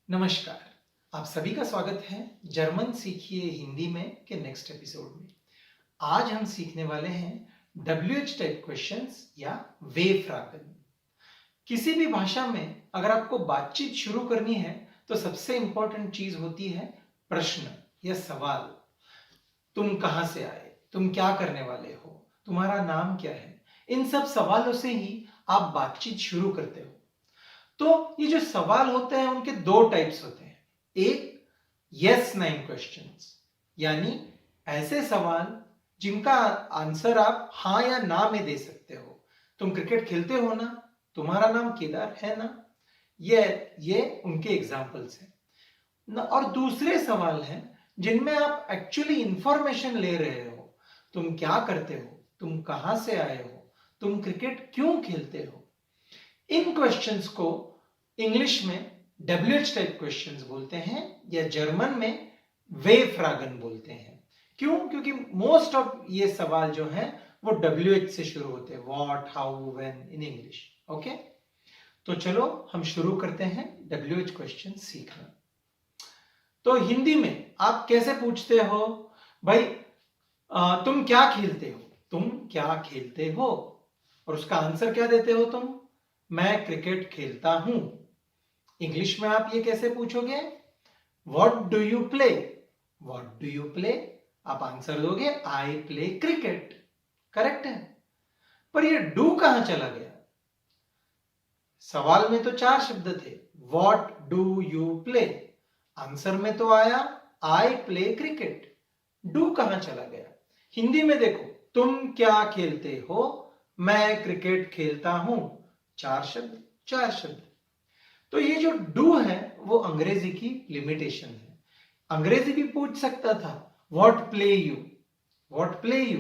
नमस्कार। आप सभी का स्वागत है जर्मन सीखिए हिंदी में के नेक्स्ट एपिसोड में। आज हम सीखने वाले हैं WH टाइप क्वेश्चंस या वे फ्रागन। किसी भी भाषा में अगर आपको बातचीत शुरू करनी है तो सबसे इंपॉर्टेंट चीज होती है प्रश्न या सवाल। तुम कहां से आए, तुम क्या करने वाले हो, तुम्हारा नाम क्या है, इन सब सवालों से ही आप बातचीत शुरू करते हो। तो ये जो सवाल होते हैं उनके दो टाइप्स होते हैं। एक यस नाइन क्वेश्चंस, यानी ऐसे सवाल जिनका आंसर आप हाँ या ना में दे सकते हो। तुम क्रिकेट खेलते हो ना, तुम्हारा नाम केदार है ना, ये उनके एग्जाम्पल्स हैं। और दूसरे सवाल हैं जिनमें आप एक्चुअली इंफॉर्मेशन ले रहे हो। तुम क्या करते हो, तुम कहां से आए हो, तुम क्रिकेट क्यों खेलते हो। इन क्वेश्चंस को इंग्लिश में WH टाइप क्वेश्चंस बोलते हैं या जर्मन में वे फ्रागन बोलते हैं। क्यों? क्योंकि मोस्ट ऑफ ये सवाल जो हैं वो WH से शुरू होते हैं, what, how, when in English. Okay, तो चलो हम शुरू करते हैं WH क्वेश्चन सीखना। तो हिंदी में आप कैसे पूछते हो भाई, तुम क्या खेलते हो, तुम क्या खेलते हो, और उसका आंसर क्या देते हो तुम, मैं क्रिकेट खेलता हूं। इंग्लिश में आप ये कैसे पूछोगे, what do you play, what do you play, आप आंसर दोगे आई प्ले क्रिकेट। करेक्ट है, पर ये डू कहां चला गया। सवाल में तो 4 शब्द थे, what do you play, answer में तो आया आई प्ले क्रिकेट। डू कहां चला गया। हिंदी में देखो, तुम क्या खेलते हो, मैं क्रिकेट खेलता हूं, 4 शब्द 4 शब्द। तो ये जो डू है वो अंग्रेजी की लिमिटेशन है। अंग्रेजी भी पूछ सकता था what play you, what play you,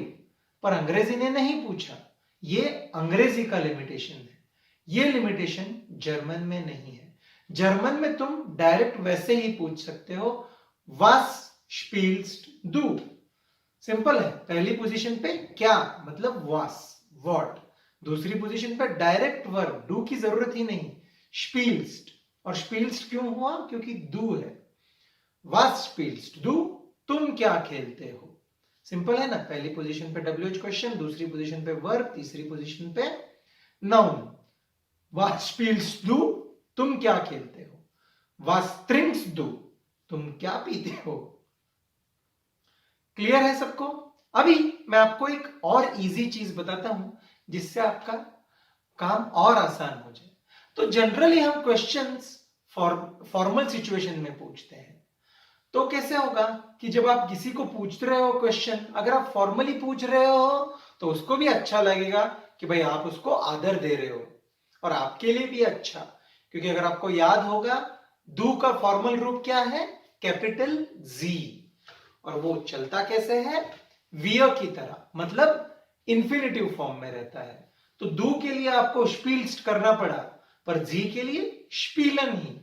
पर अंग्रेजी ने नहीं पूछा। ये अंग्रेजी का लिमिटेशन है, ये लिमिटेशन जर्मन में नहीं है। जर्मन में तुम डायरेक्ट वैसे ही पूछ सकते हो, वास स्पील्स्ट दू। सिंपल है, पहली पोजीशन पे क्या मतलब वास, व्हाट, दूसरी पोजीशन पे डायरेक्ट वर्ब, डू की जरूरत ही नहीं, स्पील्स्ट। और स्पील्स्ट क्यों हुआ, क्योंकि दू है। वास स्पील्स्ट दू, तुम क्या खेलते हो। सिंपल है ना, पहली पोजीशन पे WH क्वेश्चन, दूसरी पोजीशन पे वर्ब, तीसरी पोजीशन पे नाउन। वास स्पील्स्ट दू, तुम क्या खेलते हो। वास ट्रिंक्स दू, तुम क्या पीते हो। क्लियर है सबको। अभी मैं आपको एक और इजी चीज बताता हूं जिससे आपका काम और आसान हो जाए। तो जनरली हम क्वेश्चंस फॉर्मल सिचुएशन में पूछते हैं। तो कैसे होगा कि जब आप किसी को पूछ रहे हो क्वेश्चन, अगर आप फॉर्मली पूछ रहे हो तो उसको भी अच्छा लगेगा कि भाई आप उसको आदर दे रहे हो, और आपके लिए भी अच्छा, क्योंकि अगर आपको याद होगा डू का फॉर्मल रूप क्या है, कैपिटल जी, और वो चलता कैसे है, वियर की तरह, मतलब इंफिनिटिव फॉर्म में रहता है। तो डू के लिए आपको स्पील्स्ट करना पड़ा, पर जी के लिए स्पीलन ही।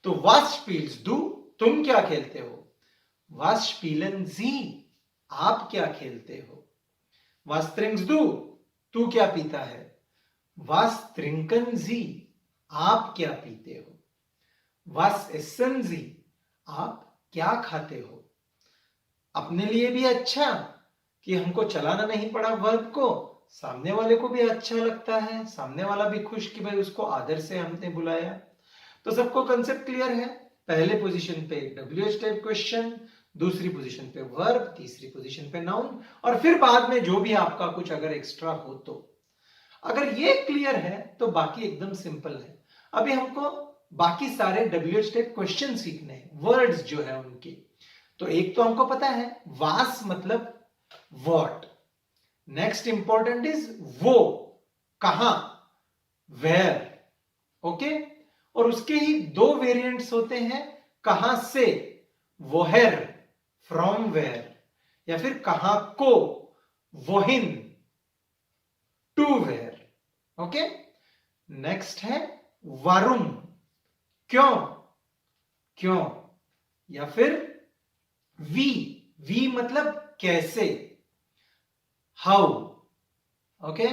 तो वास स्पील्स डू, तुम क्या खेलते हो। वास स्पीलन जी, आप क्या खेलते हो। वास ट्रिंक्स डू, तू क्या पीता है। वास ट्रिंकन जी, आप क्या पीते हो। वास एसन जी, आप क्या खाते हो। अपने लिए भी अच्छा कि हमको चलाना नहीं पड़ा वर्ब को, सामने वाले को भी अच्छा लगता है, सामने वाला भी खुश कि भाई उसको आदर से हमने बुलाया। तो सबको कंसेप्ट क्लियर है। पहले पोजीशन पे WH टाइप क्वेश्चन, दूसरी पोजीशन पे वर्ब, तीसरी पोजीशन पे नाउन, और फिर बाद में जो भी आपका कुछ अगर एक्स्ट्रा हो तो। अगर ये क्लियर है तो बाकी एकदम सिंपल है। अभी हमको बाकी सारे WH टाइप क्वेश्चन सीखने हैं, वर्ड्स जो है उनके। तो एक तो हमको पता है वास मतलब व्हाट, नेक्स्ट इंपॉर्टेंट इज वो, कहां, वेयर। ओके, और उसके ही 2 वेरिएंट्स होते हैं, कहां से, वोहेर, फ्रॉम वेयर, या फिर कहां को, वोहिन, टू वेयर। ओके, नेक्स्ट है वारुम, क्यों, क्यों, या फिर वी, वी मतलब कैसे, हाउ। ओके,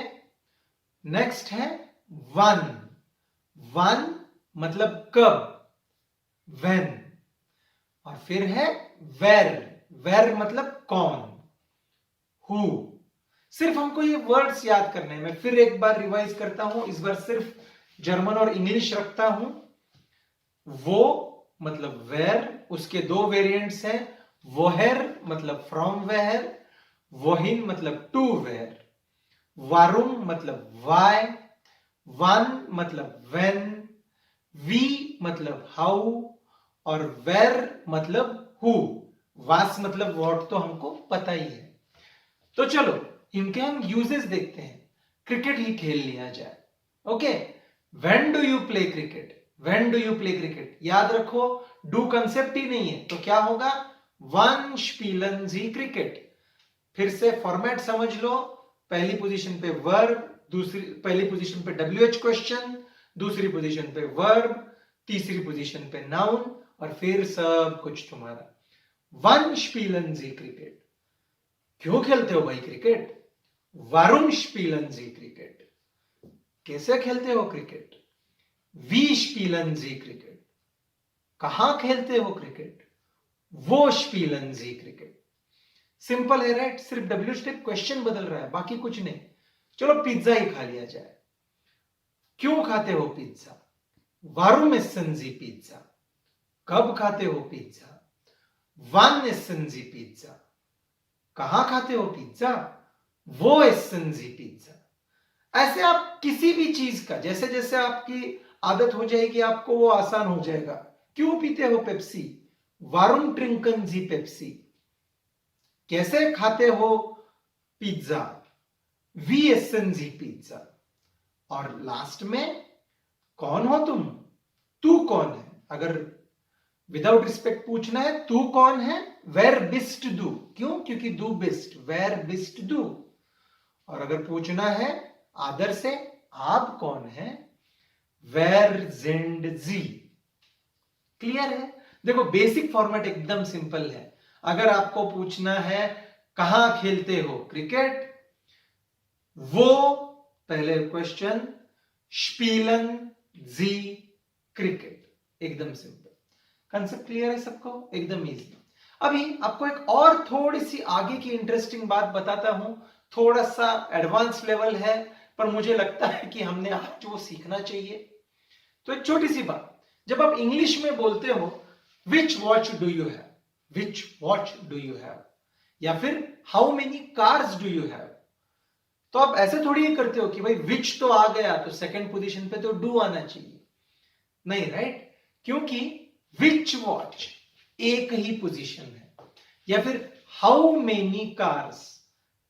नेक्स्ट है वन, वन मतलब कब, व्हेन, और फिर है वेर, वेर मतलब कौन, हु। सिर्फ हमको ये वर्ड्स याद करने हैं। मैं फिर एक बार रिवाइज करता हूं, इस बार सिर्फ जर्मन और इंग्लिश रखता हूं। वो मतलब वेर, उसके दो वेरिएंट्स हैं, वोहेर मतलब फ्रॉम वेयर, वोहिन मतलब टू वेयर, वारुम मतलब वाई, वन मतलब वेन, वी मतलब हाउ, और वेर मतलब हु। वास मतलब व्हाट तो हमको पता ही है। तो चलो इनके हम यूजेस देखते हैं। क्रिकेट ही खेल लिया जाए। Okay, when do you play cricket, when do you play cricket, याद रखो डू कंसेप्ट ही नहीं है तो क्या होगा, वन स्पीलन जी क्रिकेट। फिर से फॉर्मेट समझ लो, पहली पोजीशन पे वर्ब, दूसरी पहली पोजीशन पे WH क्वेश्चन, दूसरी पोजीशन पे वर्ब, तीसरी पोजीशन पे नाउन, और फिर सब कुछ तुम्हारा। वन स्पीलन जी क्रिकेट, क्यों खेलते हो भाई क्रिकेट, वारुम स्पीलन जी क्रिकेट, कैसे खेलते हो क्रिकेट, वी स्पीलन जी क्रिकेट, कहां खेलते हो क्रिकेट, वो स्पीलन जी क्रिकेट। सिंपल है राइट, सिर्फ डब्ल्यू स्टेप क्वेश्चन बदल रहा है, बाकी कुछ नहीं। चलो पिज्जा ही खा लिया जाए। क्यों खाते हो पिज्जा, वारुम एसन जी पिज्जा, कब खाते हो पिज्जा, वन एसन जी पिज्जा, कहां खाते हो पिज्जा, वो एसन जी पिज्जा। ऐसे आप किसी भी चीज का, जैसे जैसे आपकी आदत हो जाएगी आपको वो आसान हो जाएगा। क्यों पीते हो पेप्सी, वारुम ट्रिंकन जी पेप्सी, कैसे खाते हो पिज्जा, वी एसन जी पिज्जा, और लास्ट में कौन हो तुम, तू कौन है। अगर विदाउट रिस्पेक्ट पूछना है तू कौन है, वेर बिस्ट दू, क्यों, क्योंकि दू बिस्ट, वेर बिस्ट दू। और अगर पूछना है आदर से आप कौन है, वेर जिंड जी। क्लियर है। देखो बेसिक फॉर्मेट एकदम सिंपल है। अगर आपको पूछना है कहां खेलते हो क्रिकेट, वो पहले क्वेश्चन, स्पीलन जी क्रिकेट, एकदम सिंपल। कंसेप्ट क्लियर है सबको, एकदम इजी। अभी आपको एक और थोड़ी सी आगे की इंटरेस्टिंग बात बताता हूं, थोड़ा सा एडवांस लेवल है, पर मुझे लगता है कि हमने आज वो सीखना चाहिए। तो एक छोटी सी बात, जब आप इंग्लिश में बोलते हो which watch do you have, which watch do you have, या फिर how many cars do you have, तो आप ऐसे थोड़ी ही करते हो कि भाई विच तो आ गया तो सेकंड पोजीशन पे तो डू आना चाहिए, नहीं राइट। क्योंकि विच वॉच एक ही पोजीशन है, या फिर हाउ मेनी कार्स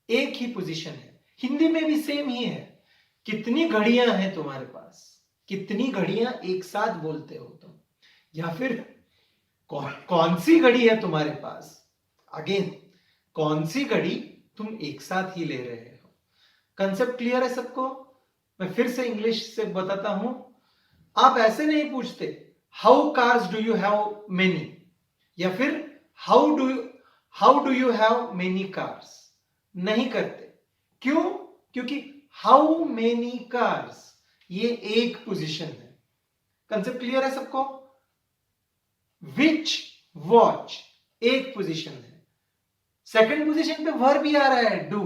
एक ही पोजीशन है। हिंदी में भी सेम ही है, कितनी घड़ियां हैं तुम्हारे पास, कितनी घड़ियां एक साथ बोलते हो तुम, या फिर कौन सी घड़ी है तुम्हारे पास, अगेन कौन सी घड़ी तुम एक साथ ही ले रहे हो। कंसेप्ट क्लियर है सबको। मैं फिर से इंग्लिश से बताता हूं, आप ऐसे नहीं पूछते how cars do you have many, या फिर how do you have many cars, नहीं करते। क्यों, क्योंकि हाउ मेनी कार्स ये एक पोजीशन है। कंसेप्ट क्लियर है सबको। विच वॉच एक पोजीशन है, सेकंड पोजीशन पे वर्ब भी आ रहा है डू,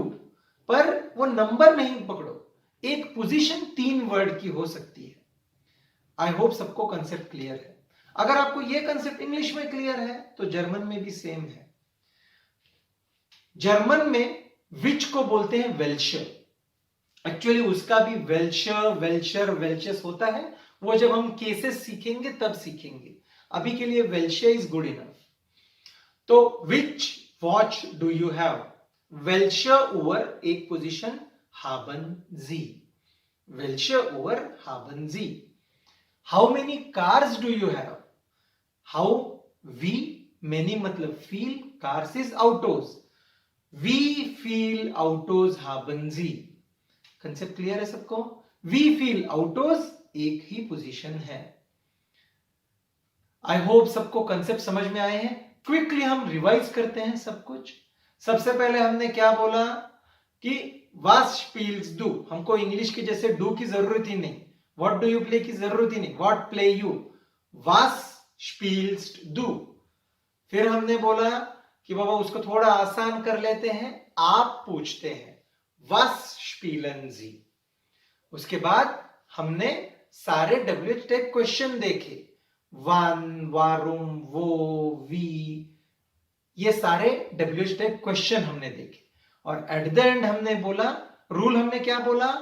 पर वो नंबर नहीं पकड़ो, एक पोजीशन तीन वर्ड की हो सकती है। आई होप सबको कंसेप्ट क्लियर है। अगर आपको ये कंसेप्ट इंग्लिश में क्लियर है तो जर्मन में भी सेम है। जर्मन में विच को बोलते हैं वेल्शर, एक्चुअली उसका भी वेल्शर, वेल्शर, वेल्चेस होता है, वो जब हम केसेस सीखेंगे तब सीखेंगे, अभी के लिए वेल्शर इज गुड इनफ। तो which watch do you have, वेल्शर ओवर एक पोजीशन haben Sie, वेल्शर ओवर haben Sie। How many cars do you have, how वी, मेनी मतलब फील, कार्स इज आउटोज, वी फील आउटोज haben Sie। कंसेप्ट क्लियर है सबको। वी फील आउटोज एक ही पोजीशन है। आई होप सबको कंसेप्ट समझ में आए हैं। क्विकली हम रिवाइज करते हैं सब कुछ। सबसे पहले हमने क्या बोला कि वास स्पील्स डू, हमको इंग्लिश के जैसे डू की जरूरत ही नहीं, व्हाट डू यू प्ले की जरूरत ही नहीं, व्हाट प्ले यू। वास spielst du? फिर हमने बोला कि बाबा उसको थोड़ा आसान कर लेते हैं, आप पूछते हैं was spielen Sie? उसके बाद हमने सारे WH टाइप क्वेश्चन देखे, wann, warum, wo, wie, ये सारे WH टाइप क्वेश्चन हमने देखे। और एट द एंड हमने बोला, रूल हमने क्या बोला,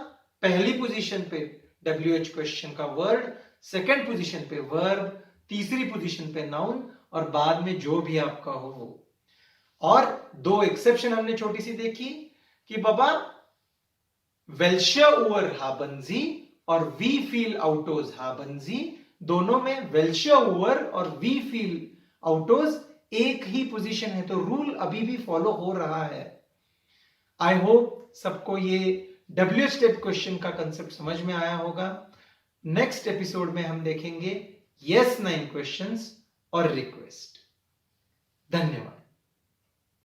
पहली पोजीशन पे WH क्वेश्चन का वर्ड, सेकंड पोजीशन पे वर्ब, तीसरी पोजीशन पे नाउन, और बाद में जो भी आपका हो वो। और दो एक्सेप्शन हमने छोटी सी देखी कि बाबा welche Uhr haben Sie और wie viel Autos haben Sie, दोनों में welche Uhr और wie viel Autos एक ही पोजीशन है, तो रूल अभी भी फॉलो हो रहा है। आई होप सबको ये WH टाइप क्वेश्चन का कंसेप्ट समझ में आया होगा। नेक्स्ट एपिसोड में हम देखेंगे yes 9 क्वेश्चंस और रिक्वेस्ट। धन्यवाद।